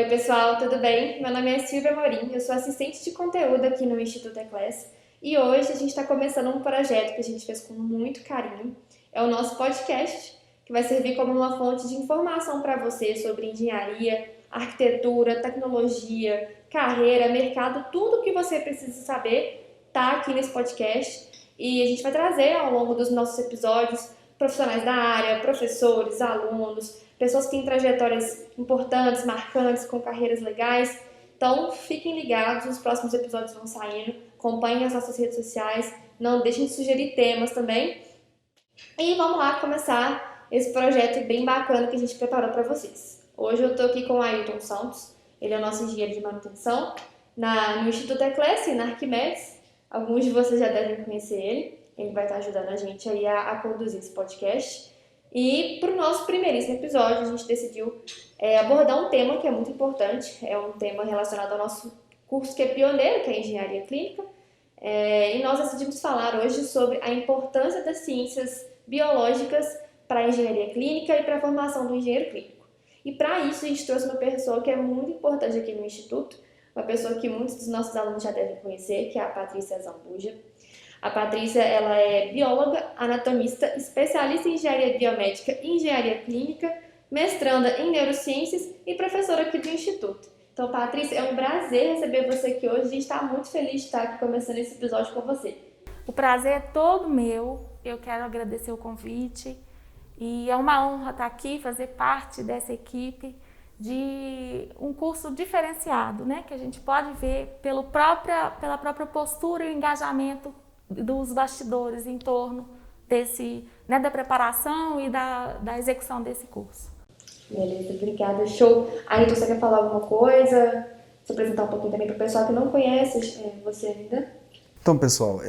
Oi, pessoal, tudo bem? Meu nome é Silvia Morim, eu sou assistente de conteúdo aqui no Instituto Eclass e hoje a gente está começando um projeto que a gente fez com muito carinho. É o nosso podcast, que vai servir como uma fonte de informação para você sobre engenharia, arquitetura, tecnologia, carreira, mercado, tudo o que você precisa saber está aqui nesse podcast e a gente vai trazer ao longo dos nossos episódios profissionais da área, professores, alunos, pessoas que têm trajetórias importantes, marcantes, com carreiras legais. Então, fiquem ligados, os próximos episódios vão saindo. Acompanhem as nossas redes sociais. Não deixem de sugerir temas também. E vamos lá começar esse projeto bem bacana que a gente preparou para vocês. Hoje eu estou aqui com o Ailton Santos. Ele é o nosso engenheiro de manutenção no Instituto Eclass e na Arquimedes. Alguns de vocês já devem conhecer ele. Ele vai estar ajudando a gente aí a conduzir esse podcast. E para o nosso primeiríssimo episódio, a gente decidiu abordar um tema que é muito importante. É um tema relacionado ao nosso curso que é pioneiro, que é a Engenharia Clínica. E nós decidimos falar hoje sobre a importância das ciências biológicas para a engenharia clínica e para a formação do engenheiro clínico. E para isso, a gente trouxe uma pessoa que é muito importante aqui no Instituto, uma pessoa que muitos dos nossos alunos já devem conhecer, que é a Patrícia Zambuja. A Patrícia, ela é bióloga, anatomista, especialista em engenharia biomédica e engenharia clínica, mestranda em neurociências e professora aqui do Instituto. Então, Patrícia, é um prazer receber você aqui hoje. A gente está muito feliz de estar aqui começando esse episódio com você. O prazer é todo meu. Eu quero agradecer o convite e é uma honra estar aqui, fazer parte dessa equipe de um curso diferenciado, né? Que a gente pode ver pela própria postura e engajamento dos bastidores em torno desse, né, da preparação e da execução desse curso. Beleza, obrigada, show. Ailton, você quer falar alguma coisa? Se apresentar um pouquinho também para o pessoal que não conhece você ainda? Então, pessoal,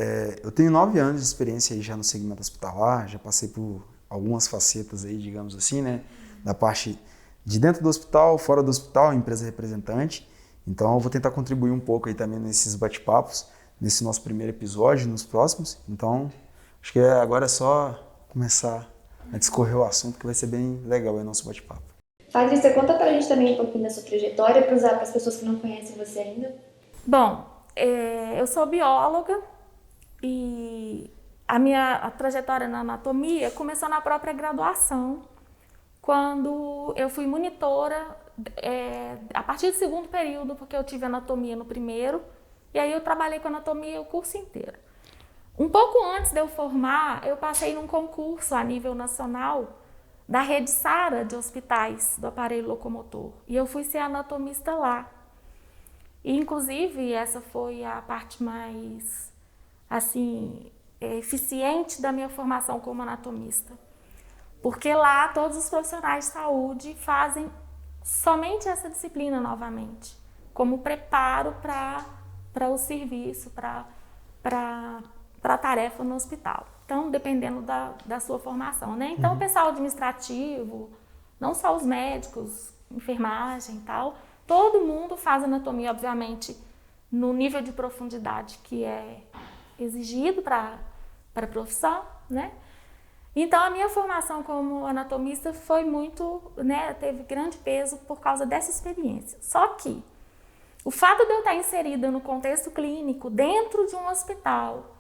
eu tenho 9 anos de experiência aí já no segmento hospitalar, já passei por algumas facetas aí, digamos assim, né? Da parte de dentro do hospital, fora do hospital, empresa representante. Então, eu vou tentar contribuir um pouco aí também nesses bate-papos, nesse nosso primeiro episódio, nos próximos. Então, acho que agora é só começar a discorrer o assunto, que vai ser bem legal aí o nosso bate-papo. Patrícia, conta pra gente também um pouquinho da sua trajetória, para as pessoas que não conhecem você ainda. Bom, eu sou bióloga e a trajetória na anatomia começou na própria graduação, quando eu fui monitora a partir do segundo período, porque eu tive anatomia no primeiro, e aí eu trabalhei com anatomia o curso inteiro. Um pouco antes de eu formar, eu passei num concurso a nível nacional da rede SARA de hospitais do aparelho locomotor, e eu fui ser anatomista lá. E, inclusive, essa foi a parte mais, assim, eficiente da minha formação como anatomista. Porque lá todos os profissionais de saúde fazem somente essa disciplina novamente, como preparo para o serviço, para a tarefa no hospital. Então, dependendo da sua formação, né? Então, o pessoal administrativo, não só os médicos, enfermagem e tal, todo mundo faz anatomia, obviamente, no nível de profundidade que é exigido para a profissão, né? Então, a minha formação como anatomista foi muito, né, teve grande peso por causa dessa experiência. Só que o fato de eu estar inserida no contexto clínico, dentro de um hospital,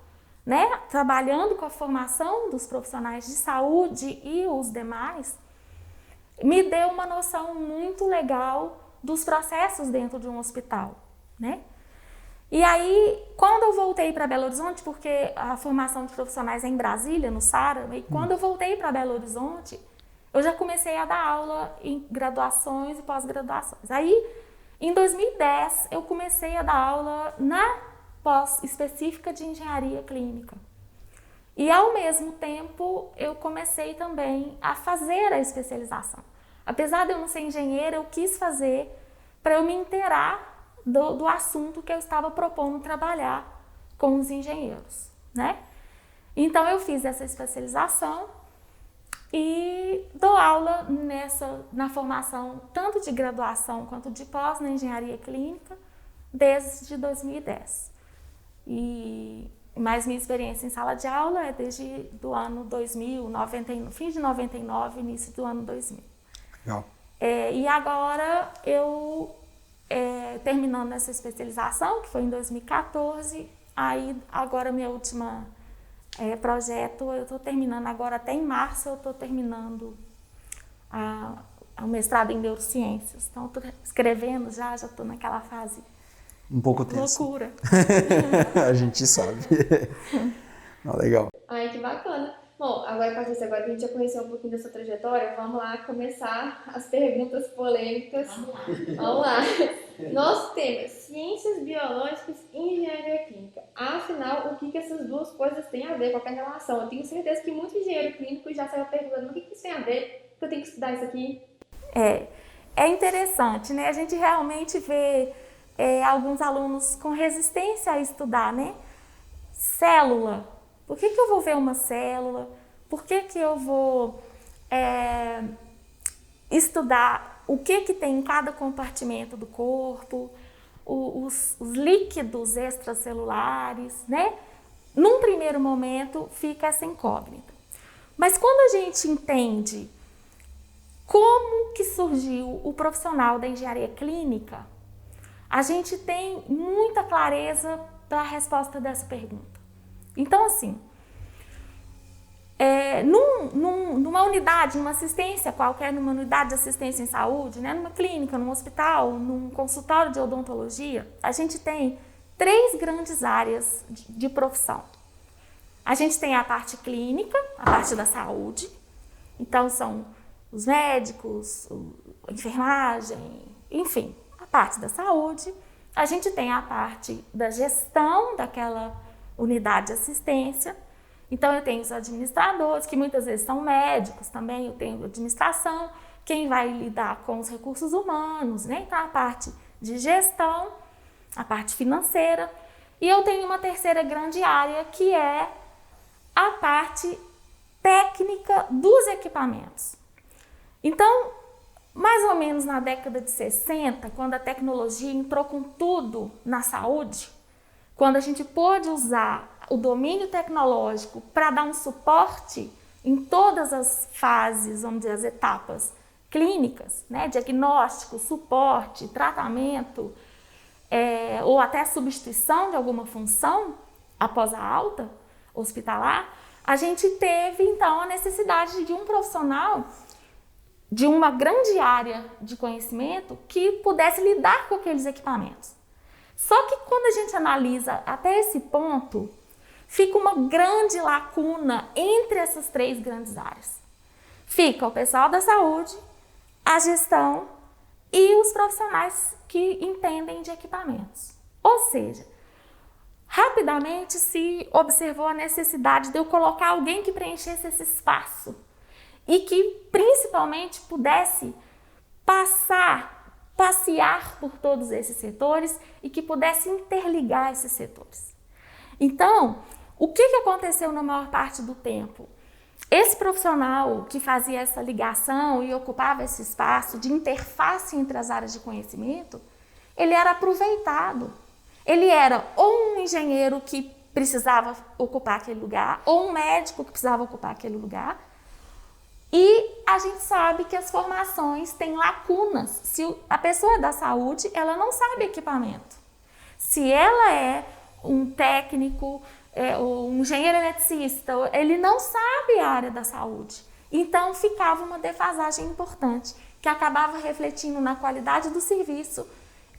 né, trabalhando com a formação dos profissionais de saúde e os demais, me deu uma noção muito legal dos processos dentro de um hospital, né? E aí, quando eu voltei para Belo Horizonte, porque a formação de profissionais é em Brasília, no SARA, e quando eu voltei para Belo Horizonte, eu já comecei a dar aula em graduações e pós-graduações. Aí, em 2010, eu comecei a dar aula na pós específica de engenharia clínica. E, ao mesmo tempo, eu comecei também a fazer a especialização. Apesar de eu não ser engenheira, eu quis fazer para eu me inteirar do assunto que eu estava propondo trabalhar com os engenheiros, né? Então, eu fiz essa especialização e dou aula na formação tanto de graduação quanto de pós na engenharia clínica desde 2010. Mas minha experiência em sala de aula é desde do ano 2000, fim de 99, início do ano 2000. Legal. E agora eu terminando essa especialização, que foi em 2014, aí agora meu último projeto, eu estou terminando agora, até em março eu estou terminando o mestrado em neurociências. Então, estou escrevendo já estou naquela fase um pouco tenso. Loucura. A gente sabe. Não, legal. Ai, que bacana. Bom, agora, Patrícia, agora que a gente já conheceu um pouquinho da sua trajetória, vamos lá começar as perguntas polêmicas. Vamos lá. Nosso tema, ciências biológicas e engenharia clínica. Afinal, o que essas duas coisas têm a ver, qual é a relação? Eu tenho certeza que muito engenheiro clínico já saiu perguntando, o que isso tem a ver? Eu tenho que estudar isso aqui? É interessante, né? A gente realmente vê alguns alunos com resistência a estudar, né? Célula. Por que eu vou ver uma célula? Por que eu vou estudar o que tem em cada compartimento do corpo, os líquidos extracelulares, né? Num primeiro momento fica essa incógnita. Mas quando a gente entende como que surgiu o profissional da engenharia clínica, a gente tem muita clareza para a resposta dessa pergunta. Então, assim, numa unidade, numa assistência qualquer, numa unidade de assistência em saúde, né, numa clínica, num hospital, num consultório de odontologia, a gente tem 3 grandes áreas de profissão. A gente tem a parte clínica, a parte da saúde, então são os médicos, a enfermagem, enfim, a parte da saúde. A gente tem a parte da gestão daquela unidade de assistência. Então, eu tenho os administradores, que muitas vezes são médicos também, eu tenho administração, quem vai lidar com os recursos humanos, né? Então, a parte de gestão, a parte financeira. E eu tenho uma terceira grande área, que é a parte técnica dos equipamentos. Então, mais ou menos na década de 60, quando a tecnologia entrou com tudo na saúde, quando a gente pôde usar o domínio tecnológico para dar um suporte em todas as fases, vamos dizer, as etapas clínicas, né? Diagnóstico, suporte, tratamento, ou até substituição de alguma função após a alta hospitalar, a gente teve, então, a necessidade de um profissional de uma grande área de conhecimento que pudesse lidar com aqueles equipamentos. Só que quando a gente analisa até esse ponto, fica uma grande lacuna entre essas 3 grandes áreas. Fica o pessoal da saúde, a gestão e os profissionais que entendem de equipamentos. Ou seja, rapidamente se observou a necessidade de eu colocar alguém que preenchesse esse espaço e que principalmente pudesse passear por todos esses setores e que pudesse interligar esses setores. Então, o que aconteceu na maior parte do tempo? Esse profissional que fazia essa ligação e ocupava esse espaço de interface entre as áreas de conhecimento, ele era aproveitado. Ele era ou um engenheiro que precisava ocupar aquele lugar, ou um médico que precisava ocupar aquele lugar. E a gente sabe que as formações têm lacunas. Se a pessoa é da saúde, ela não sabe equipamento. Se ela é um técnico, um engenheiro eletricista, ele não sabe a área da saúde. Então, ficava uma defasagem importante, que acabava refletindo na qualidade do serviço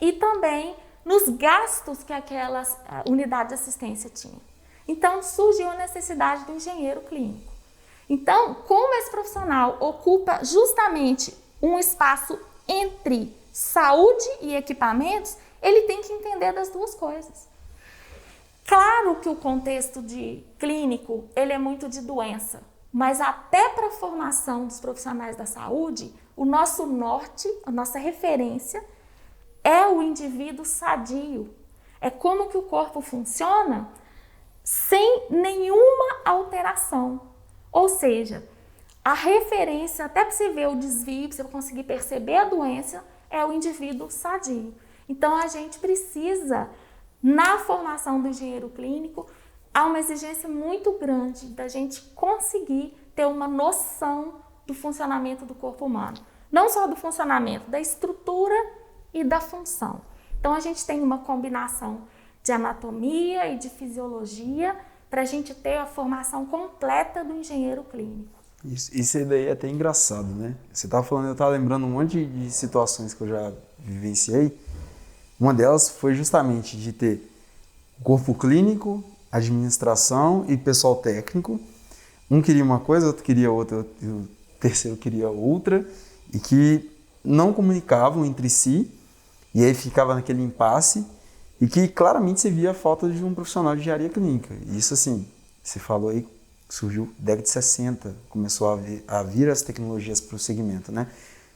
e também nos gastos que aquela unidade de assistência tinha. Então, surgiu a necessidade do engenheiro clínico. Então, como esse profissional ocupa justamente um espaço entre saúde e equipamentos, ele tem que entender das duas coisas. Claro que o contexto de clínico, ele é muito de doença, mas até para a formação dos profissionais da saúde, o nosso norte, a nossa referência é o indivíduo sadio. É como que o corpo funciona sem nenhuma alteração. Ou seja, a referência, até para você ver o desvio, para você conseguir perceber a doença, é o indivíduo sadio. Então, a gente precisa, na formação do engenheiro clínico, há uma exigência muito grande da gente conseguir ter uma noção do funcionamento do corpo humano. Não só do funcionamento, da estrutura e da função. Então, a gente tem uma combinação de anatomia e de fisiologia para a gente ter a formação completa do engenheiro clínico. Isso daí é até engraçado, né? Você estava falando, eu estava lembrando um monte de situações que eu já vivenciei. Uma delas foi justamente de ter corpo clínico, administração e pessoal técnico. Um queria uma coisa, outro queria outra, o terceiro queria outra, e que não comunicavam entre si, e aí ficava naquele impasse, e que claramente você via a falta de um profissional de engenharia clínica. E isso, assim, você falou aí, surgiu década de 60, começou a vir as tecnologias para o segmento, né?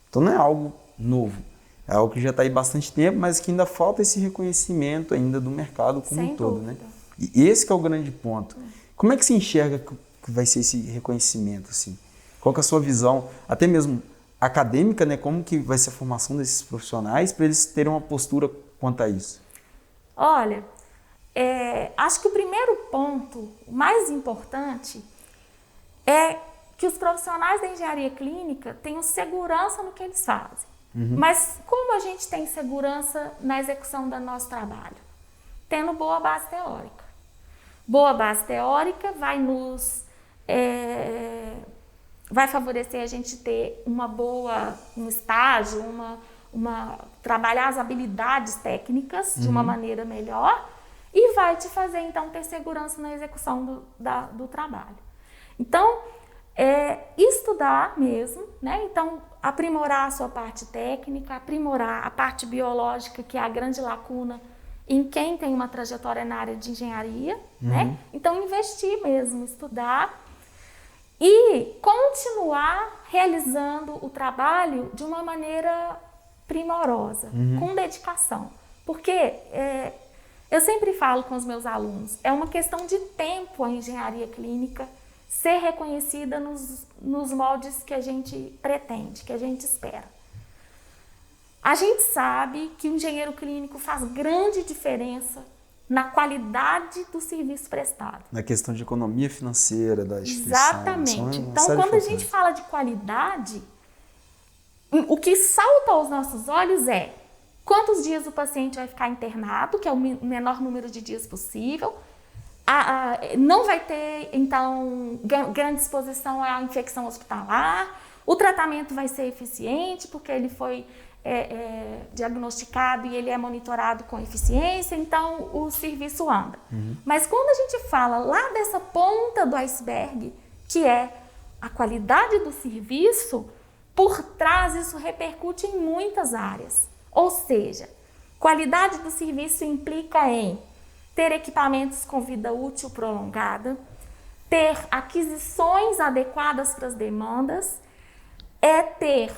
Então não é algo novo, é algo que já está aí bastante tempo, mas que ainda falta esse reconhecimento ainda do mercado como um todo, né? E esse que é o grande ponto. Como é que se enxerga que vai ser esse reconhecimento, assim? Qual que é a sua visão, até mesmo acadêmica, né? Como que vai ser a formação desses profissionais para eles terem uma postura quanto a isso? Olha, acho que o primeiro ponto, o mais importante, é que os profissionais da engenharia clínica tenham segurança no que eles fazem. Mas como a gente tem segurança na execução do nosso trabalho? Tendo boa base teórica. Boa base teórica vai favorecer a gente ter um estágio, trabalhar as habilidades técnicas de uma maneira melhor e vai te fazer, então, ter segurança na execução do trabalho. Então, estudar mesmo, né? Então, aprimorar a sua parte técnica, aprimorar a parte biológica, que é a grande lacuna em quem tem uma trajetória na área de engenharia, né? Então, investir mesmo, estudar e continuar realizando o trabalho de uma maneira primorosa, com dedicação. Porque eu sempre falo com os meus alunos, é uma questão de tempo a engenharia clínica ser reconhecida nos moldes que a gente pretende, que a gente espera. A gente sabe que o engenheiro clínico faz grande diferença na qualidade do serviço prestado. Na questão de economia financeira da instituição. Exatamente. Então, quando a gente fala de qualidade, o que salta aos nossos olhos é quantos dias o paciente vai ficar internado, que é o menor número de dias possível. Não vai ter, então, grande exposição à infecção hospitalar. O tratamento vai ser eficiente, porque ele foi diagnosticado e ele é monitorado com eficiência, então o serviço anda. Mas quando a gente fala lá dessa ponta do iceberg, que é a qualidade do serviço, por trás isso repercute em muitas áreas. Ou seja, qualidade do serviço implica em ter equipamentos com vida útil prolongada, ter aquisições adequadas para as demandas, ter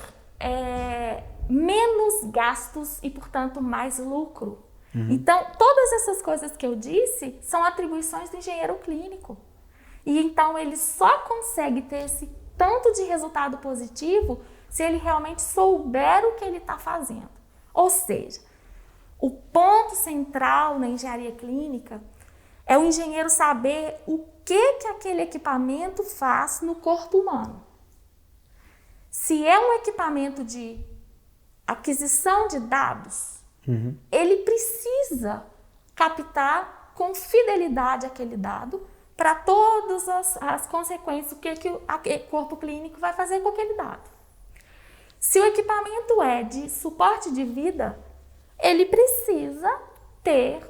menos gastos e, portanto, mais lucro. Então, todas essas coisas que eu disse são atribuições do engenheiro clínico. E, então, ele só consegue ter esse tanto de resultado positivo se ele realmente souber o que ele está fazendo. Ou seja, o ponto central na engenharia clínica é o engenheiro saber o que aquele equipamento faz no corpo humano. Se é um equipamento de aquisição de dados, ele precisa captar com fidelidade aquele dado para todas as consequências, o que o corpo clínico vai fazer com aquele dado. Se o equipamento é de suporte de vida, ele precisa ter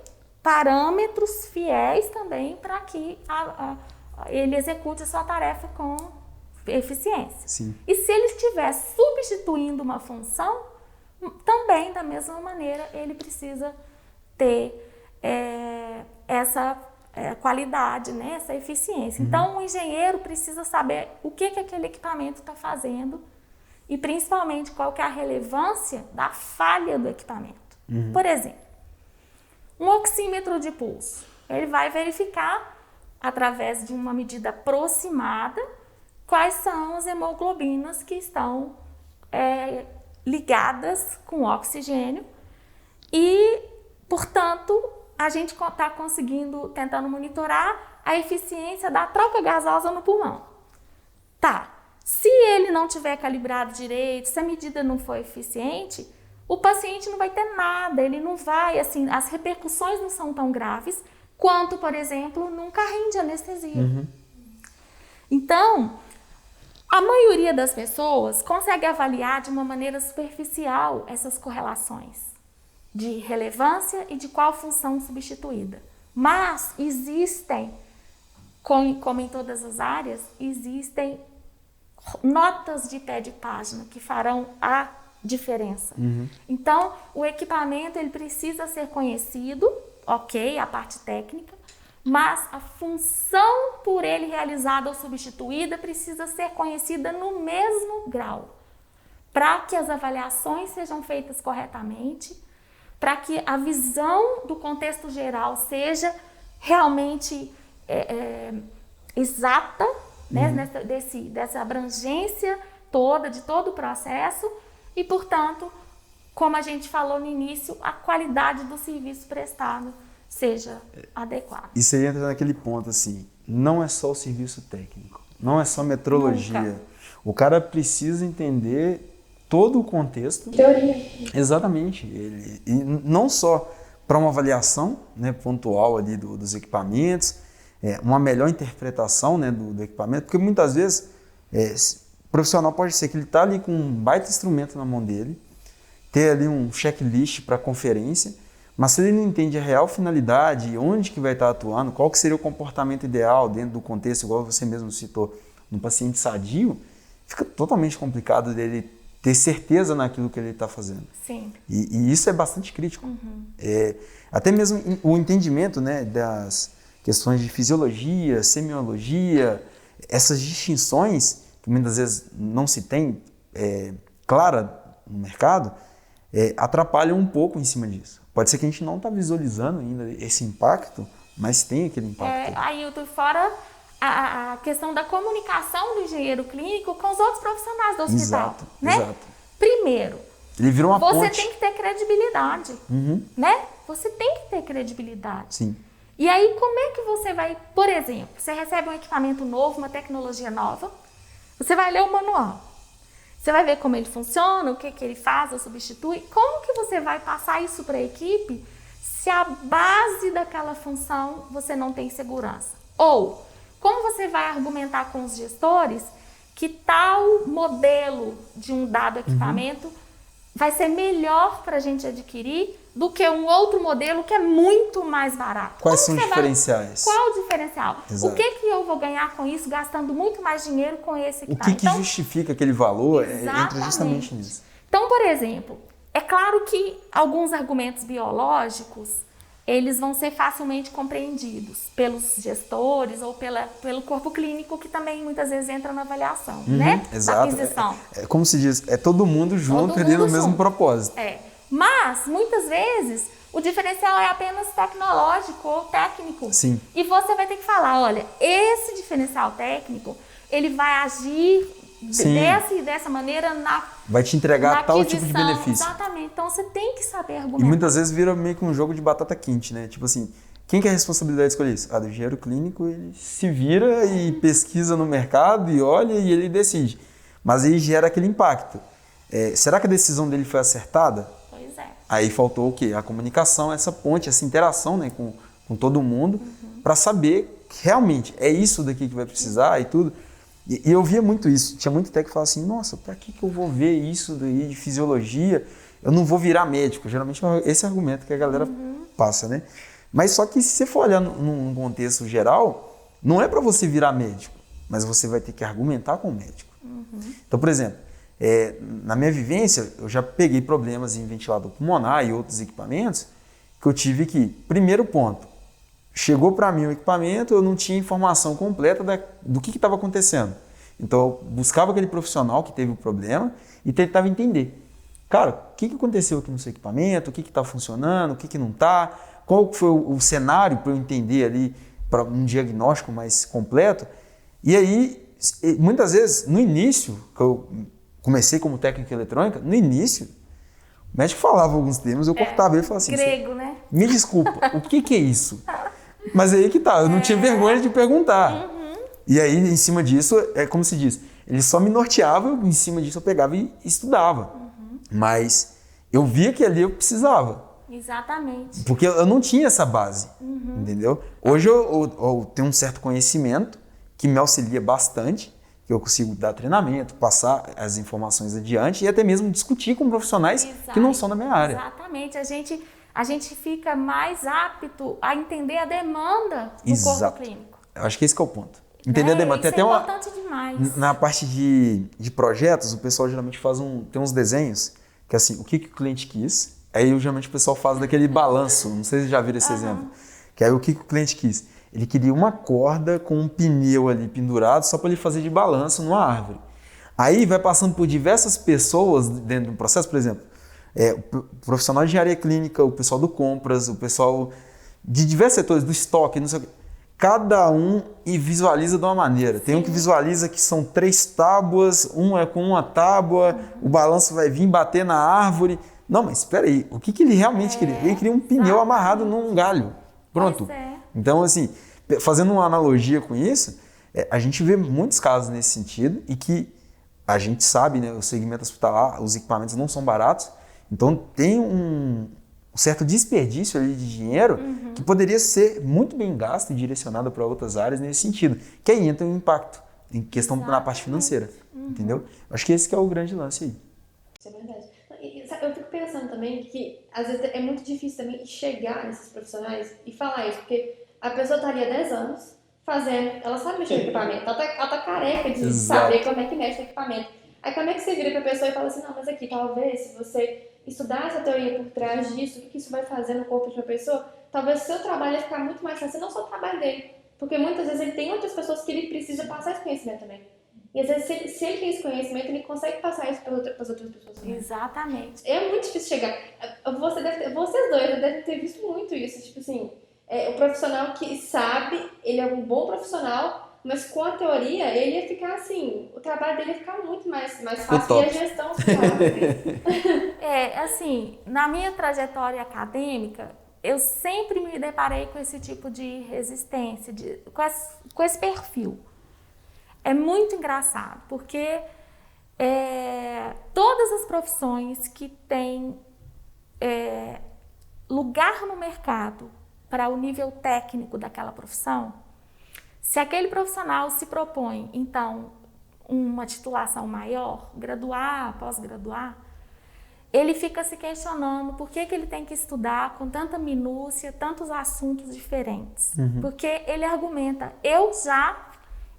parâmetros fiéis também para que ele execute a sua tarefa com eficiência. Sim. E se ele estiver substituindo uma função, também, da mesma maneira, ele precisa ter essa qualidade, né, essa eficiência. Então, o engenheiro precisa saber o que aquele equipamento está fazendo e, principalmente, qual que é a relevância da falha do equipamento. Por exemplo, um oxímetro de pulso. Ele vai verificar, através de uma medida aproximada, quais são as hemoglobinas que estão ligadas com oxigênio e, portanto, a gente está tentando monitorar a eficiência da troca gasosa no pulmão. Tá, se ele não tiver calibrado direito, se a medida não for eficiente, o paciente não vai ter nada, ele não vai, assim, as repercussões não são tão graves quanto, por exemplo, num carrinho de anestesia. Então, a maioria das pessoas consegue avaliar de uma maneira superficial essas correlações de relevância e de qual função substituída. Mas existem, como em todas as áreas, existem notas de pé de página que farão a diferença. Então, o equipamento ele precisa ser conhecido, ok, a parte técnica, mas a função por ele realizada ou substituída precisa ser conhecida no mesmo grau, para que as avaliações sejam feitas corretamente, para que a visão do contexto geral seja realmente exata, né, dessa abrangência toda, de todo o processo, e, portanto, como a gente falou no início, a qualidade do serviço prestado seja adequada. Isso aí entra naquele ponto, assim, não é só o serviço técnico, não é só metrologia. Nunca. O cara precisa entender todo o contexto. Teoria. Exatamente. E não só para uma avaliação, né, pontual ali dos equipamentos, uma melhor interpretação, né, do equipamento, porque muitas vezes o profissional pode ser que ele está ali com um baita instrumento na mão dele, ter ali um checklist para conferência, mas se ele não entende a real finalidade, onde que vai estar atuando, qual que seria o comportamento ideal dentro do contexto, igual você mesmo citou, no paciente sadio, fica totalmente complicado dele ter certeza naquilo que ele está fazendo. Sim. E isso é bastante crítico. Até mesmo o entendimento, né, das questões de fisiologia, semiologia, essas distinções que muitas vezes não se tem clara no mercado, atrapalham um pouco em cima disso. Pode ser que a gente não está visualizando ainda esse impacto, mas tem aquele impacto. Aí eu tô fora a questão da comunicação do engenheiro clínico com os outros profissionais do hospital. Exato, né? exato. Primeiro, Ele virou uma você ponte. tem que ter credibilidade, né? Você tem que ter credibilidade. Sim. E aí, como é que você vai, por exemplo, você recebe um equipamento novo, uma tecnologia nova, você vai ler o manual. Você vai ver como ele funciona, o que ele faz ou substitui. Como que você vai passar isso para a equipe se a base daquela função você não tem segurança? Ou, como você vai argumentar com os gestores que tal modelo de um dado equipamento vai ser melhor para a gente adquirir do que um outro modelo que é muito mais barato? Quais Como são os você diferenciais? Qual o diferencial? Exato. O que eu vou ganhar com isso, gastando muito mais dinheiro com esse O equipamento? que justifica aquele valor entra Exatamente. justamente nisso. Então, por exemplo, é claro que alguns argumentos biológicos, eles vão ser facilmente compreendidos pelos gestores ou pelo corpo clínico, que também muitas vezes entra na avaliação, né? Exato. Na aquisição. Como se diz, é todo mundo junto ali no mesmo propósito. Mas, muitas vezes, o diferencial é apenas tecnológico ou técnico. Sim. E você vai ter que falar, olha, esse diferencial técnico, ele vai agir dessa maneira vai te entregar na tal tipo de aquisição. benefício. Exatamente. Então, você tem que saber E argumentar. muitas vezes vira meio que um jogo de batata quente, né? Tipo assim, quem que é a responsabilidade de escolher isso? Do engenheiro clínico, ele se vira e pesquisa no mercado e olha e ele decide. Mas aí gera aquele impacto. Será que a decisão dele foi acertada? Pois é. Aí faltou o quê? A comunicação, essa ponte, essa interação, né, com todo mundo, para saber que realmente é isso daqui que vai precisar e tudo. E eu via muito isso. Tinha muito técnico que falava assim, nossa, para que eu vou ver isso daí de fisiologia? Eu não vou virar médico. Geralmente é esse argumento que a galera passa, né? Mas só que se você for olhar num contexto geral, não é para você virar médico, mas você vai ter que argumentar com o médico. Então, por exemplo, na minha vivência, eu já peguei problemas em ventilador pulmonar e outros equipamentos que eu tive que, primeiro ponto, chegou para mim o equipamento, eu não tinha informação completa do que estava acontecendo. Então, eu buscava aquele profissional que teve o problema e tentava entender. Cara, o que aconteceu aqui no seu equipamento, o que está funcionando, o que não está, qual foi o cenário para eu entender ali, para um diagnóstico mais completo. E aí, muitas vezes, no início, que eu comecei como técnico em eletrônica, no início, o médico falava alguns termos, eu cortava ele e falava assim, Grego, né? me desculpa, o que é isso? Mas aí que tá, eu não tinha vergonha de perguntar. E aí, em cima disso, é como se diz, ele só me norteava, em cima disso eu pegava e estudava. Mas eu via que ali eu precisava. Exatamente. Porque eu não tinha essa base, entendeu? Hoje eu tenho um certo conhecimento que me auxilia bastante, que eu consigo dar treinamento, passar as informações adiante e até mesmo discutir com profissionais que não são da minha área. Exatamente. A gente fica mais apto a entender a demanda do corpo clínico. Eu acho que esse que é o ponto. Entender a demanda. Isso é importante demais. Na parte de projetos, o pessoal geralmente tem uns desenhos que é assim, o que o cliente quis. Aí geralmente o pessoal faz daquele balanço, não sei se vocês já viram esse exemplo. Que aí o que o cliente quis? Ele queria uma corda com um pneu ali pendurado só para ele fazer de balanço numa árvore. Aí vai passando por diversas pessoas dentro do processo, por exemplo, o profissional de engenharia clínica, o pessoal do compras, o pessoal de diversos setores, do estoque, não sei o quê. Cada um e visualiza de uma maneira. Tem um que visualiza que são 3 tábuas, um é com uma tábua, o balanço vai vir bater na árvore. Não, mas espera aí, o que ele realmente queria? Ele queria um pneu amarrado num galho. Pronto. Então, assim, fazendo uma analogia com isso, a gente vê muitos casos nesse sentido e que a gente sabe, né, o segmento hospitalar, os equipamentos não são baratos, então tem um certo desperdício ali de dinheiro que poderia ser muito bem gasto e direcionado para outras áreas nesse sentido, que aí entra um impacto em questão na parte financeira, entendeu? Acho que esse que é o grande lance aí. Isso é verdade. Eu fico pensando também que às vezes é muito difícil também chegar nesses profissionais e falar isso, porque a pessoa está ali há 10 anos fazendo, ela sabe mexer no equipamento, ela tá careca de saber como é que mexe no equipamento. Aí como é que você vira pra pessoa e fala assim, não, mas aqui, talvez, se você estudar essa teoria por trás disso, o que isso vai fazer no corpo de uma pessoa, talvez o seu trabalho vai ficar muito mais fácil, não só o trabalho dele. Porque muitas vezes ele tem outras pessoas que ele precisa passar esse conhecimento também. E às vezes, se ele tem esse conhecimento, ele consegue passar isso para as outras pessoas também. Exatamente. É muito difícil chegar. Vocês dois devem ter visto muito isso. Tipo assim, o profissional que sabe, ele é um bom profissional, mas com a teoria, ele ia ficar assim, o trabalho dele ia ficar muito mais fácil e a gestão assim, na minha trajetória acadêmica, eu sempre me deparei com esse tipo de resistência, com esse perfil. É muito engraçado, porque todas as profissões que têm lugar no mercado para o nível técnico daquela profissão, se aquele profissional se propõe, então, uma titulação maior, graduar, pós-graduar, ele fica se questionando por que ele tem que estudar com tanta minúcia, tantos assuntos diferentes. Porque ele argumenta, eu já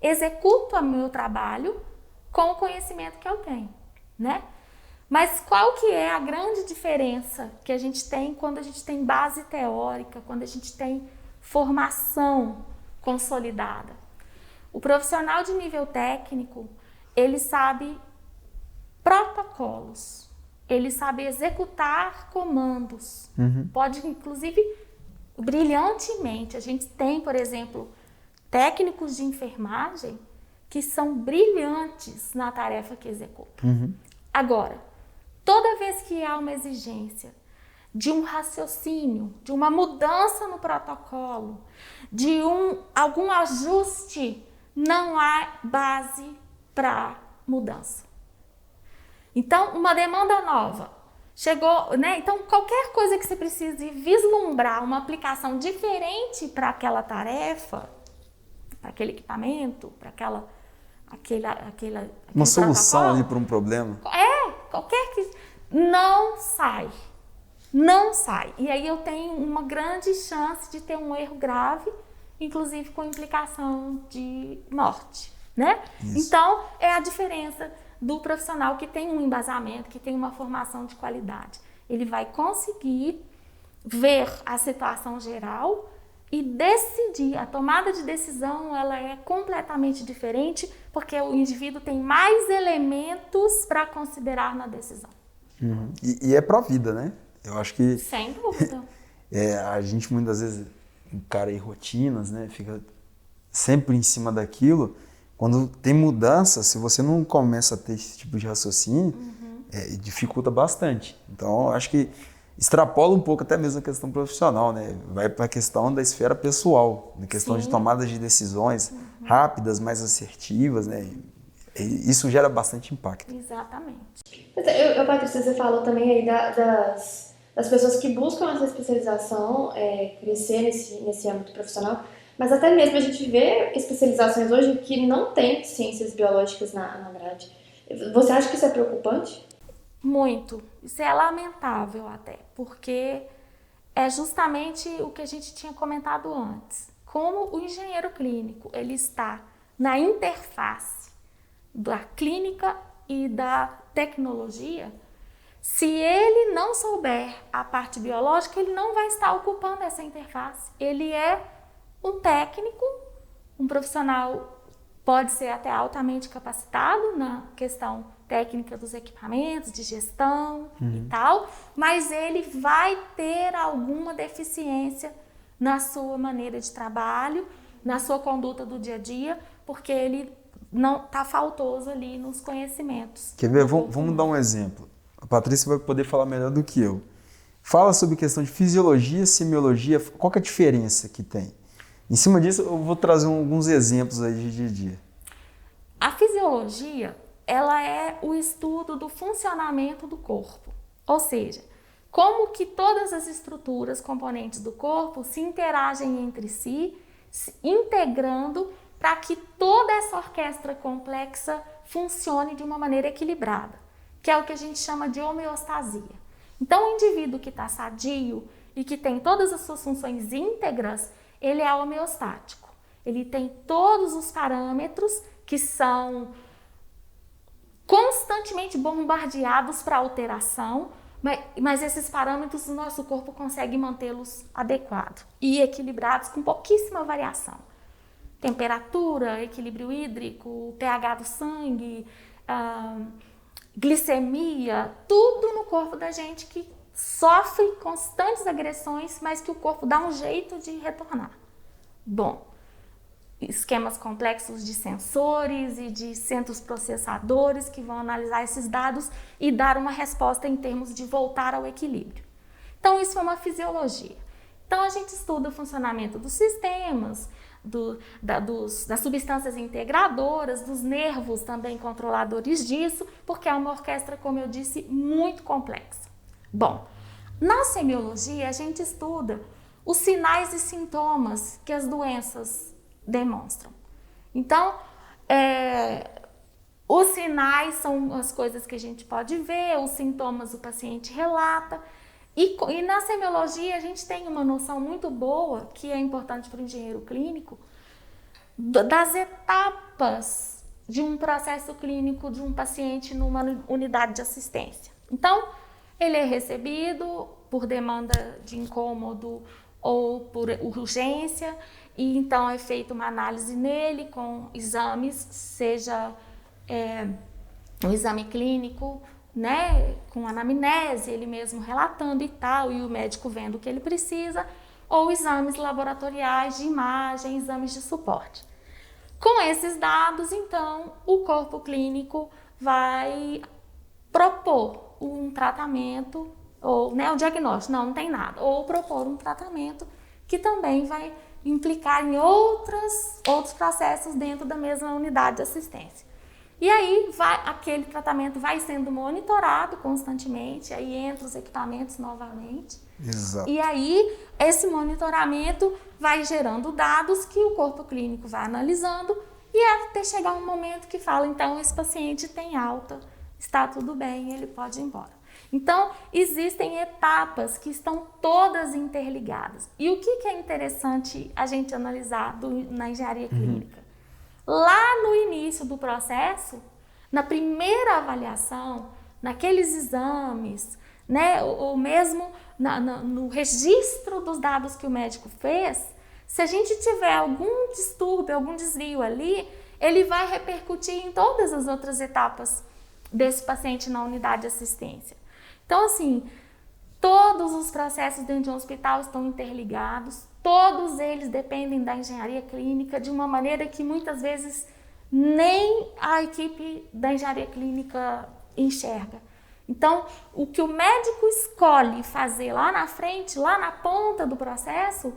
executo o meu trabalho com o conhecimento que eu tenho, né? Mas qual que é a grande diferença que a gente tem quando a gente tem base teórica, quando a gente tem formação consolidada? O profissional de nível técnico, ele sabe protocolos, ele sabe executar comandos, pode inclusive brilhantemente. A gente tem, por exemplo, técnicos de enfermagem que são brilhantes na tarefa que executam. Agora, toda vez que há uma exigência de um raciocínio, de uma mudança no protocolo, de algum ajuste, não há base para mudança. Então, uma demanda nova chegou, né? Então, qualquer coisa que você precise vislumbrar uma aplicação diferente para aquela tarefa, para aquele equipamento, para aquele uma solução protocolo, ali para um problema. Qualquer que não sai. Não sai. E aí eu tenho uma grande chance de ter um erro grave, inclusive com implicação de morte, né? Isso. Então, é a diferença do profissional que tem um embasamento, que tem uma formação de qualidade. Ele vai conseguir ver a situação geral e decidir. A tomada de decisão, ela é completamente diferente, porque o indivíduo tem mais elementos para considerar na decisão. E é para a vida, né? Eu acho que... Sem dúvida. A gente muitas vezes encara aí rotinas, né? Fica sempre em cima daquilo. Quando tem mudança, se você não começa a ter esse tipo de raciocínio, dificulta bastante. Então, eu acho que extrapola um pouco até mesmo a questão profissional, né? Vai para a questão da esfera pessoal, na questão de tomadas de decisões rápidas, mais assertivas, né? E isso gera bastante impacto. Exatamente. Patrícia, você falou também aí das pessoas que buscam essa especialização, crescer nesse âmbito profissional, mas até mesmo a gente vê especializações hoje que não tem ciências biológicas na grade. Você acha que isso é preocupante? Muito. Isso é lamentável até, porque é justamente o que a gente tinha comentado antes. Como o engenheiro clínico, ele está na interface da clínica e da tecnologia, se ele não souber a parte biológica, ele não vai estar ocupando essa interface. Ele é um técnico, um profissional, pode ser até altamente capacitado na questão técnica dos equipamentos, de gestão e tal, mas ele vai ter alguma deficiência na sua maneira de trabalho, na sua conduta do dia a dia, porque ele não está faltoso ali nos conhecimentos. Quer ver? Vamos dar um exemplo. A Patrícia vai poder falar melhor do que eu. Fala sobre questão de fisiologia, semiologia, qual que é a diferença que tem? Em cima disso, eu vou trazer alguns exemplos aí de dia a dia. A fisiologia, ela é o estudo do funcionamento do corpo. Ou seja, como que todas as estruturas, componentes do corpo se interagem entre si, se integrando para que toda essa orquestra complexa funcione de uma maneira equilibrada, que é o que a gente chama de homeostasia. Então, o indivíduo que está sadio e que tem todas as suas funções íntegras, ele é homeostático. Ele tem todos os parâmetros que são constantemente bombardeados para alteração, mas esses parâmetros o nosso corpo consegue mantê-los adequados e equilibrados com pouquíssima variação. Temperatura, equilíbrio hídrico, pH do sangue, glicemia, tudo no corpo da gente que sofre constantes agressões, mas que o corpo dá um jeito de retornar. Bom, esquemas complexos de sensores e de centros processadores que vão analisar esses dados e dar uma resposta em termos de voltar ao equilíbrio. Então, isso é uma fisiologia. Então, a gente estuda o funcionamento dos sistemas, das substâncias integradoras, dos nervos também controladores disso, porque é uma orquestra, como eu disse, muito complexa. Bom, na semiologia, a gente estuda os sinais e sintomas que as doenças demonstram. Então, os sinais são as coisas que a gente pode ver, os sintomas o paciente relata. E na semiologia a gente tem uma noção muito boa, que é importante para o engenheiro clínico, das etapas de um processo clínico de um paciente numa unidade de assistência. Então, ele é recebido por demanda de incômodo ou por urgência, e então é feita uma análise nele com exames, seja um exame clínico, né, com anamnese, ele mesmo relatando e tal, e o médico vendo o que ele precisa, ou exames laboratoriais de imagem, exames de suporte. Com esses dados, então, o corpo clínico vai propor um tratamento, ou um diagnóstico, não tem nada, ou propor um tratamento que também vai implicar em outros processos dentro da mesma unidade de assistência. E aí, aquele tratamento vai sendo monitorado constantemente, aí entra os equipamentos novamente. Exato. E aí, esse monitoramento vai gerando dados que o corpo clínico vai analisando e até chegar um momento que fala, então, esse paciente tem alta, está tudo bem, ele pode ir embora. Então, existem etapas que estão todas interligadas. E o que é interessante a gente analisar na engenharia clínica? Lá no início do processo, na primeira avaliação, naqueles exames, né, ou mesmo no registro dos dados que o médico fez, se a gente tiver algum distúrbio, algum desvio ali, ele vai repercutir em todas as outras etapas desse paciente na unidade de assistência. Então, assim, todos os processos dentro de um hospital estão interligados, todos eles dependem da engenharia clínica de uma maneira que muitas vezes nem a equipe da engenharia clínica enxerga. Então, o que o médico escolhe fazer lá na frente, lá na ponta do processo,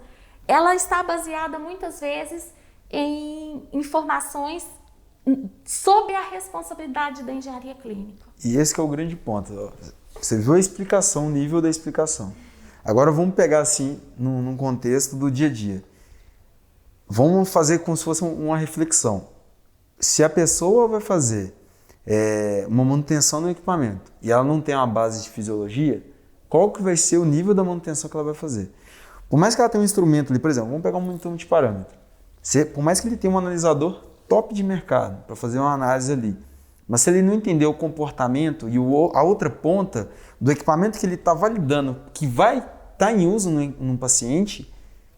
ela está baseada muitas vezes em informações sob a responsabilidade da engenharia clínica. E esse que é o grande ponto. Ó. Você viu a explicação, o nível da explicação. Agora vamos pegar assim, num contexto do dia a dia. Vamos fazer como se fosse uma reflexão. Se a pessoa vai fazer uma manutenção no equipamento e ela não tem uma base de fisiologia, qual que vai ser o nível da manutenção que ela vai fazer? Por mais que ela tenha um instrumento ali, por exemplo, vamos pegar um monitor de parâmetro. Por mais que ele tenha um analisador top de mercado para fazer uma análise ali, mas se ele não entender o comportamento e a outra ponta do equipamento que ele está validando, que vai estar em uso num paciente,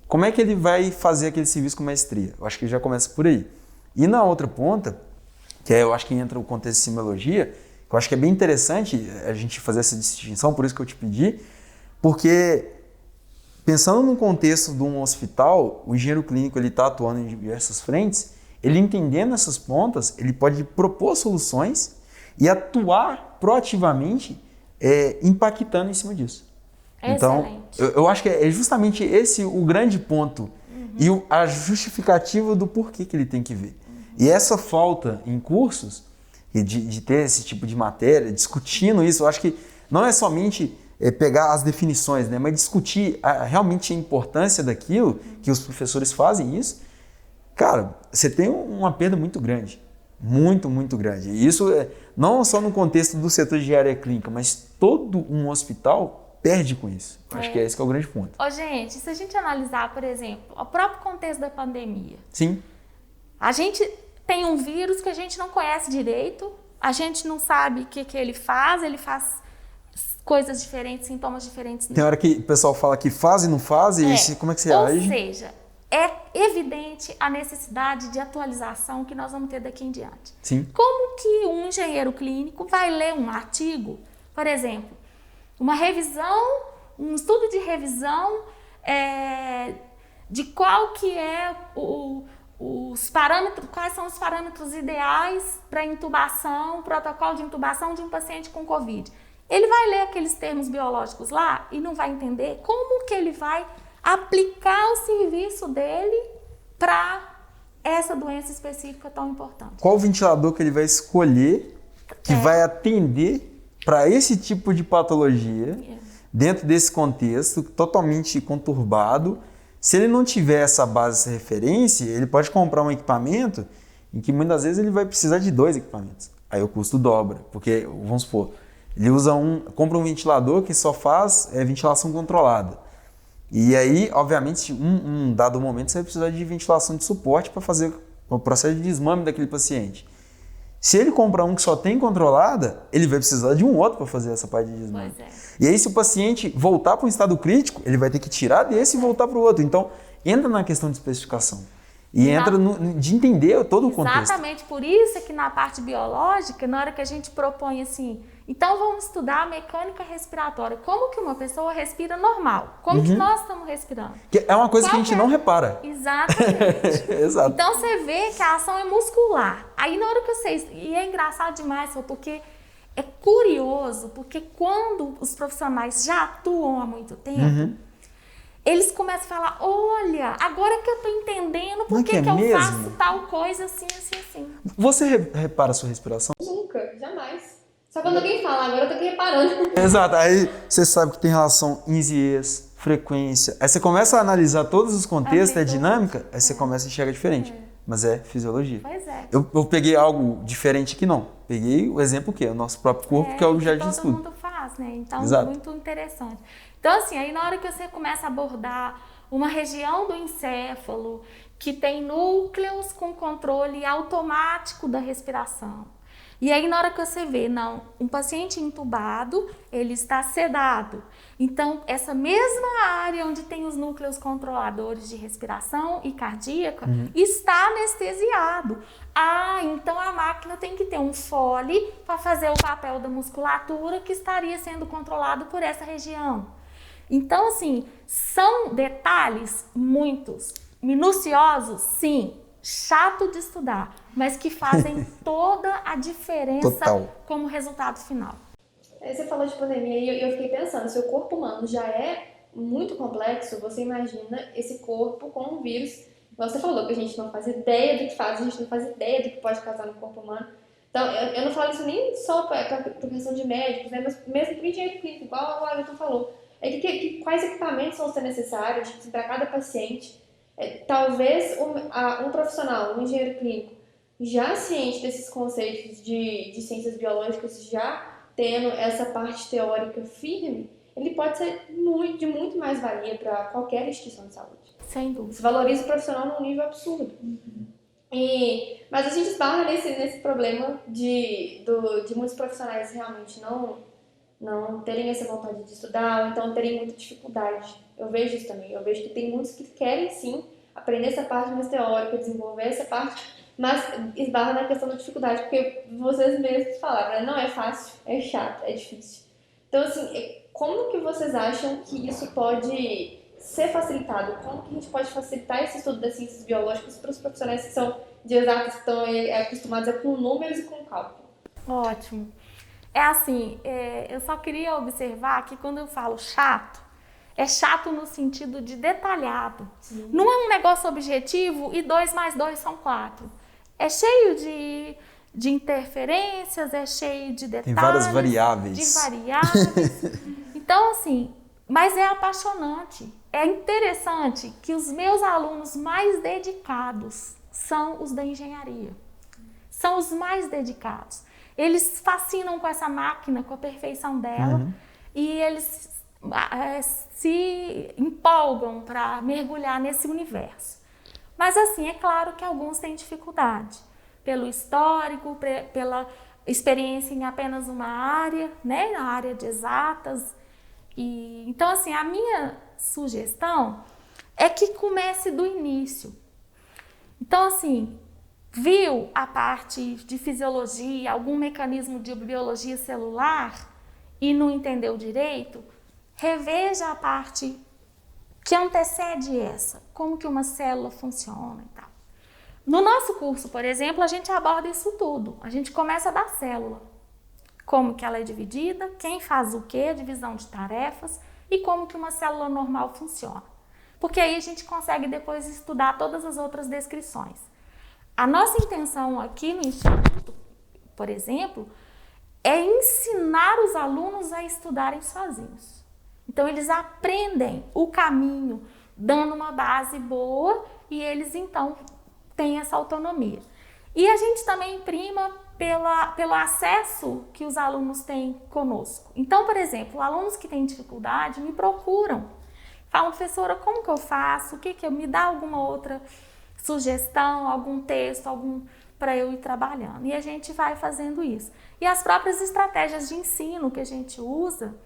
como é que ele vai fazer aquele serviço com maestria? Eu acho que já começa por aí. E na outra ponta, que eu acho que entra o contexto de simiologia, que eu acho que é bem interessante a gente fazer essa distinção, por isso que eu te pedi, porque pensando no contexto de um hospital, o engenheiro clínico ele está atuando em diversas frentes, ele entendendo essas pontas, ele pode propor soluções e atuar proativamente, impactando em cima disso. Excelente. Então, eu acho que é justamente esse o grande ponto e a justificativa do porquê que ele tem que ver. E essa falta em cursos, de ter esse tipo de matéria, discutindo isso, eu acho que não é somente pegar as definições, né, mas discutir realmente a importância daquilo, que os professores fazem isso. Cara, você tem uma perda muito grande. Muito, muito grande. E isso não só no contexto do setor de engenharia clínica, mas todo um hospital perde com isso. Acho que esse que é o grande ponto. Ô, gente, se a gente analisar, por exemplo, o próprio contexto da pandemia. Sim. A gente tem um vírus que a gente não conhece direito, a gente não sabe o que ele faz coisas diferentes, sintomas diferentes. Tem hora que o pessoal fala que faz e não faz, e como é que você age? Ou seja, é evidente a necessidade de atualização que nós vamos ter daqui em diante. Sim. Como que um engenheiro clínico vai ler um artigo, por exemplo, uma revisão, um estudo de revisão de qual que é os parâmetros, quais são os parâmetros ideais para intubação, protocolo de intubação de um paciente com Covid. Ele vai ler aqueles termos biológicos lá e não vai entender como que ele vai aplicar o serviço dele para essa doença específica tão importante. Qual o ventilador que ele vai escolher que vai atender para esse tipo de patologia, dentro desse contexto totalmente conturbado? Se ele não tiver essa base, essa referência, ele pode comprar um equipamento em que muitas vezes ele vai precisar de 2 equipamentos. Aí o custo dobra, porque, vamos supor, ele compra um ventilador que só faz ventilação controlada. E aí, obviamente, um dado momento você vai precisar de ventilação de suporte para fazer o processo de desmame daquele paciente. Se ele comprar um que só tem controlada, ele vai precisar de um outro para fazer essa parte de desmame. E aí, se o paciente voltar para um estado crítico, ele vai ter que tirar desse e voltar para o outro. Então, entra na questão de especificação. E entra de entender todo o contexto. Exatamente por isso que na parte biológica, na hora que a gente propõe assim, então vamos estudar a mecânica respiratória. Como que uma pessoa respira normal? Como que nós estamos respirando? Que é uma coisa que a gente não repara. Exatamente. Exato. Então você vê que a ação é muscular. Aí na hora que vocês... E é engraçado demais, porque é curioso, porque quando os profissionais já atuam há muito tempo, eles começam a falar, olha, agora que eu tô entendendo por que eu faço tal coisa assim, assim, assim. Você repara a sua respiração? Nunca, jamais. Só quando alguém fala, agora eu tô aqui reparando. Exato, aí você sabe que tem relação INS, frequência. Aí você começa a analisar todos os contextos, a dinâmica, aí você começa a enxergar diferente. Mas é fisiologia. Pois é. Eu peguei algo diferente que não. Peguei o exemplo que é o nosso próprio corpo, que é o objeto de estudo. Todo mundo faz, né? Então, Exato. Muito interessante. Então, assim, aí na hora que você começa a abordar uma região do encéfalo que tem núcleos com controle automático da respiração. E aí, na hora que você vê, não, um paciente entubado, ele está sedado. Então, essa mesma área onde tem os núcleos controladores de respiração e cardíaca está anestesiado. Ah, então a máquina tem que ter um fole para fazer o papel da musculatura que estaria sendo controlado por essa região. Então, assim, são detalhes muitos minuciosos, sim, chato de estudar, mas que fazem toda a diferença como resultado final. Aí você falou de pandemia e eu fiquei pensando, se o corpo humano já é muito complexo, você imagina esse corpo com um vírus Igual você falou, que a gente não faz ideia do que faz, a gente não faz ideia do que pode causar no corpo humano. Então, eu não falo isso nem só por questão de médicos, né? Mas mesmo para o engenheiro clínico, igual o Ailton falou. Quais equipamentos vão ser necessários para cada paciente. Talvez um profissional, um engenheiro clínico, já ciente desses conceitos de ciências biológicas, já tendo essa parte teórica firme, ele pode ser de muito mais valia para qualquer instituição de saúde. Sem dúvida. Se valoriza o profissional num nível absurdo. Mas a gente esbarra nesse problema de muitos profissionais realmente não terem essa vontade de estudar, ou então terem muita dificuldade. Eu vejo isso também. Eu vejo que tem muitos que querem, sim, aprender essa parte mais teórica, desenvolver essa parte, mas esbarra na questão da dificuldade, porque vocês mesmos falaram, né? Não é fácil, é chato, é difícil. Então, assim, como que vocês acham que isso pode ser facilitado? Como que a gente pode facilitar esse estudo das ciências biológicas para os profissionais que são de exatas, que estão acostumados com números e com cálculo? Ótimo. É assim, eu só queria observar que quando eu falo chato, é chato no sentido de detalhado. Sim. Não é um negócio objetivo e 2 mais 2 são 4. É cheio de interferências, é cheio de detalhes. Tem várias variáveis. De variáveis. Então, assim, mas é apaixonante. É interessante que os meus alunos mais dedicados são os da engenharia. São os mais dedicados. Eles fascinam com essa máquina, com a perfeição dela, e eles se empolgam para mergulhar nesse universo. Mas assim, é claro que alguns têm dificuldade, pelo histórico, pela experiência em apenas uma área, né, na área de exatas. Então assim, a minha sugestão é que comece do início. Então assim, viu a parte de fisiologia, algum mecanismo de biologia celular e não entendeu direito, reveja a parte que antecede essa, como que uma célula funciona e tal. No nosso curso, por exemplo, a gente aborda isso tudo. A gente começa da célula, como que ela é dividida, quem faz o quê, divisão de tarefas e como que uma célula normal funciona. Porque aí a gente consegue depois estudar todas as outras descrições. A nossa intenção aqui no Instituto, por exemplo, é ensinar os alunos a estudarem sozinhos. Então, eles aprendem o caminho, dando uma base boa e eles, então, têm essa autonomia. E a gente também prima pelo acesso que os alunos têm conosco. Então, por exemplo, alunos que têm dificuldade me procuram. Falam, professora, como que eu faço? Me dá alguma outra sugestão, algum texto, para eu ir trabalhando. E a gente vai fazendo isso. E as próprias estratégias de ensino que a gente usa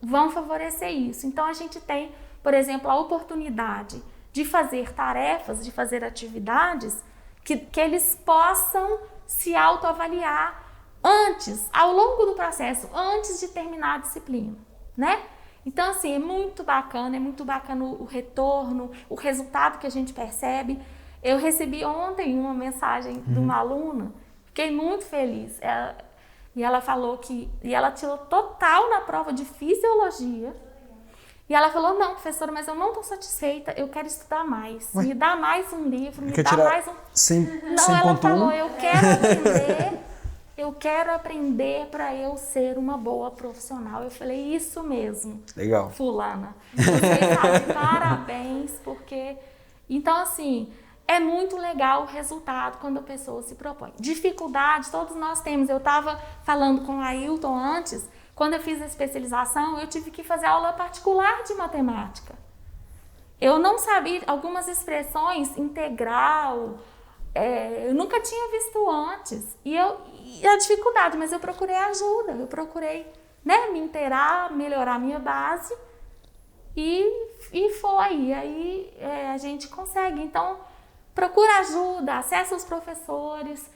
vão favorecer isso. Então, a gente tem, por exemplo, a oportunidade de fazer tarefas, de fazer atividades que eles possam se autoavaliar antes, ao longo do processo, antes de terminar a disciplina, né? Então, assim, é muito bacana o retorno, o resultado que a gente percebe. Eu recebi ontem uma mensagem de uma aluna, fiquei muito feliz. E ela falou e ela tirou total na prova de fisiologia. E ela falou, não, professora, mas eu não estou satisfeita, eu quero estudar mais. Me dá mais um livro, me dá mais um... Não, ela falou, eu quero aprender para eu ser uma boa profissional. Eu falei, isso mesmo. Legal. Fulana. Você sabe, parabéns, porque... Então, assim, é muito legal o resultado quando a pessoa se propõe. Dificuldade, todos nós temos. Eu estava falando com o Ailton antes, quando eu fiz a especialização, eu tive que fazer aula particular de matemática. Eu não sabia algumas expressões, integral, eu nunca tinha visto antes. E a dificuldade, mas eu procurei ajuda, eu procurei, né, me inteirar, melhorar a minha base e foi. E aí a gente consegue. Então, procura ajuda, acessa os professores,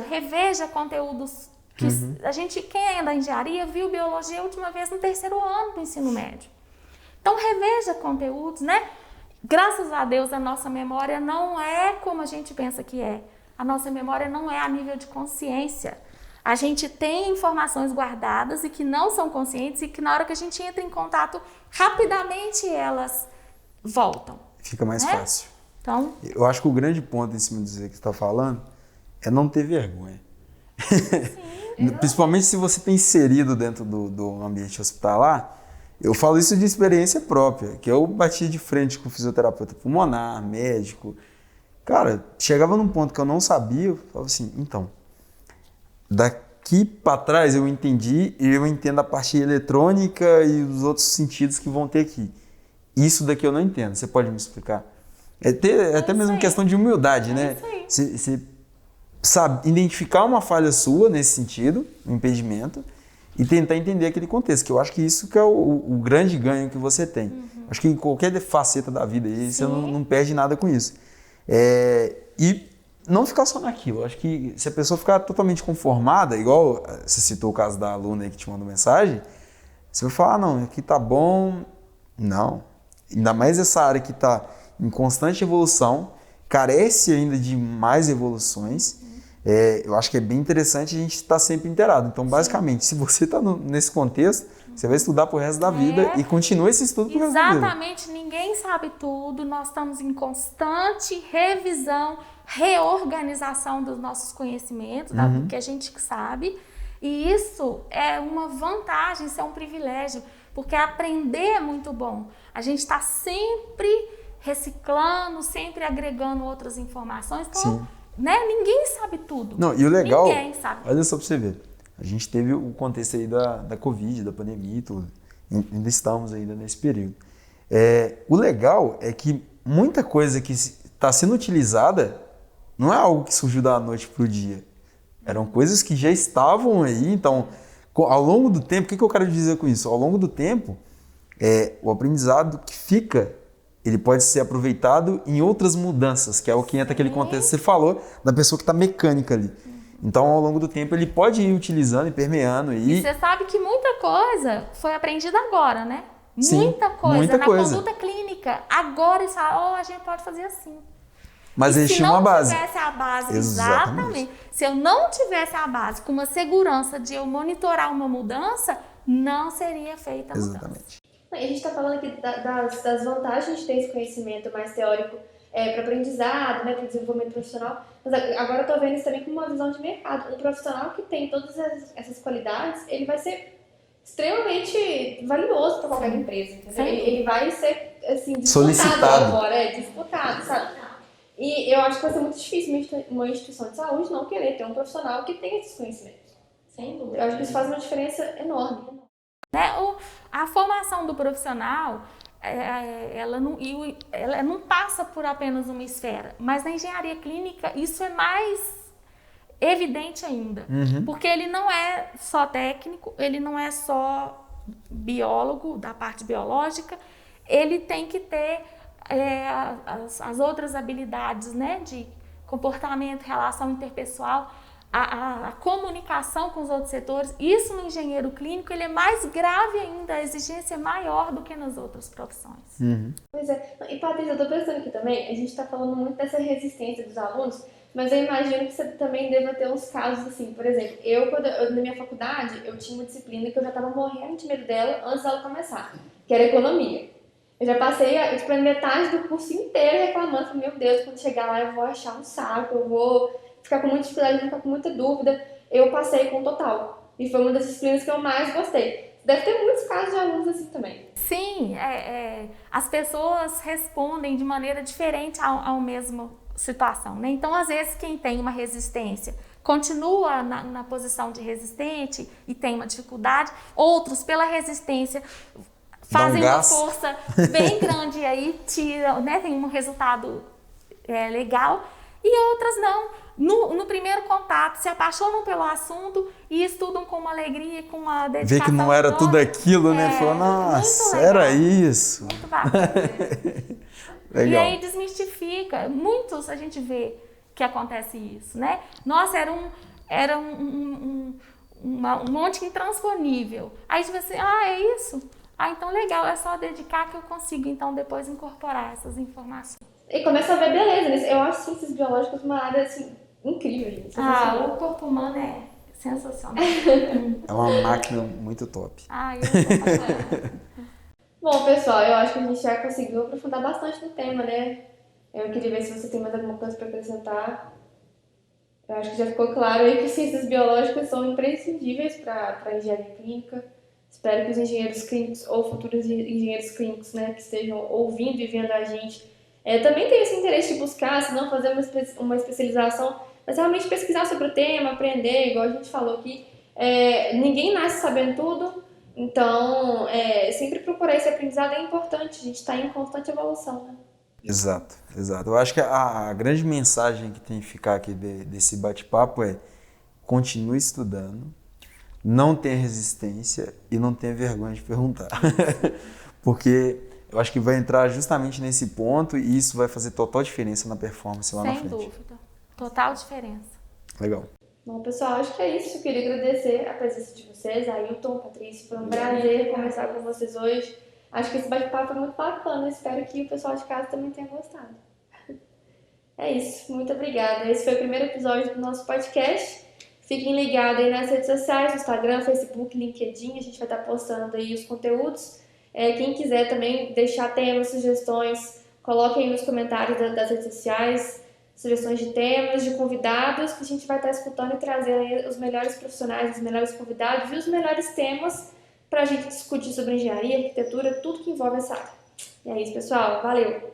reveja conteúdos. Quem é da engenharia viu biologia a última vez no 3º ano do ensino médio. Então, reveja conteúdos, né? Graças a Deus, a nossa memória não é como a gente pensa que é. A nossa memória não é a nível de consciência. A gente tem informações guardadas e que não são conscientes e que na hora que a gente entra em contato, rapidamente elas voltam. Fica mais fácil. Então, Eu acho que o grande ponto em cima disso que você está falando é não ter vergonha. Principalmente se você está inserido dentro do ambiente hospitalar. Eu falo isso de experiência própria, que eu batia de frente com fisioterapeuta pulmonar, médico. Cara, chegava num ponto que eu não sabia, eu falava assim, então, daqui para trás eu entendi e eu entendo a parte eletrônica e os outros sentidos que vão ter aqui. Isso daqui eu não entendo, você pode me explicar? É até mesmo questão de humildade, né? Você sabe identificar uma falha sua nesse sentido, um impedimento, e tentar entender aquele contexto, que eu acho que isso que é o grande ganho que você tem. Acho que em qualquer faceta da vida aí, você não perde nada com isso. E não ficar só naquilo. Acho que se a pessoa ficar totalmente conformada, igual você citou o caso da aluna aí que te mandou mensagem, você vai falar, não, aqui tá bom. Não. Ainda mais essa área que está em constante evolução, carece ainda de mais evoluções. Eu acho que é bem interessante a gente estar sempre inteirado. Então, basicamente, se você está nesse contexto, você vai estudar pro resto da vida e continua esse estudo pro resto da vida. Exatamente, ninguém sabe tudo, nós estamos em constante revisão, reorganização dos nossos conhecimentos, do que a gente sabe, e isso é uma vantagem, isso é um privilégio, porque aprender é muito bom. A gente está sempre reciclando, sempre agregando outras informações, então, né, ninguém sabe tudo. Não, e o legal, ninguém sabe. Olha só para você ver, a gente teve o contexto aí da Covid, da pandemia e tudo, ainda estamos ainda nesse período. O legal é que muita coisa que está sendo utilizada não é algo que surgiu da noite para o dia. Eram coisas que já estavam aí, então, ao longo do tempo, o que eu quero dizer com isso? Ao longo do tempo, o aprendizado que fica, ele pode ser aproveitado em outras mudanças, que é o que entra aquele contexto que você falou, da pessoa que está mecânica ali. Então, ao longo do tempo, ele pode ir utilizando e permeando. E você sabe que muita coisa foi aprendida agora, né? Sim, muita coisa muita na coisa. conduta clínica. Agora eles falam, a gente pode fazer assim. Mas eles tinham uma base. Se não tivesse a base, exatamente. Se eu não tivesse a base com uma segurança de eu monitorar uma mudança, não seria feita a mudança. Exatamente. A gente está falando aqui das vantagens de ter esse conhecimento mais teórico para aprendizado, né, para desenvolvimento profissional, mas agora eu estou vendo isso também como uma visão de mercado. Um profissional que tem todas essas qualidades, ele vai ser extremamente valioso para qualquer empresa, entendeu? Ele vai ser assim, disputado agora, disputado, sabe? E eu acho que vai ser muito difícil uma instituição de saúde não querer ter um profissional que tenha esses conhecimentos. Sem dúvida. Eu acho que isso faz uma diferença enorme. A formação do profissional, ela não passa por apenas uma esfera, mas na engenharia clínica isso é mais evidente ainda, porque ele não é só técnico, ele não é só biólogo da parte biológica, ele tem que ter as outras habilidades, né, de comportamento, relação interpessoal, a comunicação com os outros setores. Isso no engenheiro clínico ele é mais grave ainda, a exigência é maior do que nas outras profissões. Pois é. E Patrícia, eu tô pensando aqui também, a gente tá falando muito dessa resistência dos alunos, mas eu imagino que você também deva ter uns casos assim, por exemplo, na minha faculdade, eu tinha uma disciplina que eu já tava morrendo de medo dela antes dela começar, que era economia. Eu já passei a metade do curso inteiro reclamando, meu Deus, quando chegar lá eu vou achar um saco, eu vou ficar com muita dificuldade, vou ficar com muita dúvida. Eu passei com total. E foi uma das disciplinas que eu mais gostei. Deve ter muitos casos de alunos assim também. Sim, as pessoas respondem de maneira diferente à mesma situação, né? Então, às vezes, quem tem uma resistência continua na posição de resistente e tem uma dificuldade. Outros, pela resistência, fazem uma força bem grande e aí tiram, né? Tem um resultado legal. E outras não. No primeiro contato, se apaixonam pelo assunto e estudam com uma alegria, com uma dedicação. Vê que não era tudo aquilo, né? Falou, nossa, era isso. Muito bacana. Legal. E aí desmistifica. Muitos a gente vê que acontece isso, né? Nossa, era um monte intransponível. Aí a gente vai assim, é isso? Então legal, é só dedicar que eu consigo então depois incorporar essas informações. E começa a ver beleza nisso. Eu acho ciências biológicas uma área assim, incrível, gente. O corpo humano é sensacional. É uma máquina muito top. Eu sou apaixonada. Bom, pessoal, eu acho que a gente já conseguiu aprofundar bastante no tema, né? Eu queria ver se você tem mais alguma coisa para acrescentar. Eu acho que já ficou claro aí que ciências biológicas são imprescindíveis para a engenharia clínica. Espero que os engenheiros clínicos ou futuros engenheiros clínicos, né, que estejam ouvindo e vendo a gente, também tenham esse interesse de buscar, se não fazer uma especialização, mas realmente pesquisar sobre o tema, aprender, igual a gente falou aqui. Ninguém nasce sabendo tudo, então sempre procurar esse aprendizado é importante, a gente está em constante evolução, né? Exato, exato. Eu acho que a grande mensagem que tem que ficar aqui desse bate-papo é: continue estudando, não tenha resistência e não tenha vergonha de perguntar. Porque eu acho que vai entrar justamente nesse ponto e isso vai fazer total diferença na performance lá na frente. Sem dúvida. Total diferença. Legal. Bom, pessoal, acho que é isso. Eu queria agradecer a presença de vocês, Ailton, Patrícia. Foi um prazer conversar com vocês hoje. Acho que esse bate-papo foi muito bacana. Espero que o pessoal de casa também tenha gostado. É isso. Muito obrigada. Esse foi o primeiro episódio do nosso podcast. Fiquem ligados aí nas redes sociais, Instagram, Facebook, LinkedIn. A gente vai estar postando aí os conteúdos. Quem quiser também deixar temas, sugestões, coloquem aí nos comentários das redes sociais, sugestões de temas, de convidados, que a gente vai estar escutando e trazendo aí os melhores profissionais, os melhores convidados e os melhores temas para a gente discutir sobre engenharia, arquitetura, tudo que envolve essa área. E é isso, pessoal. Valeu!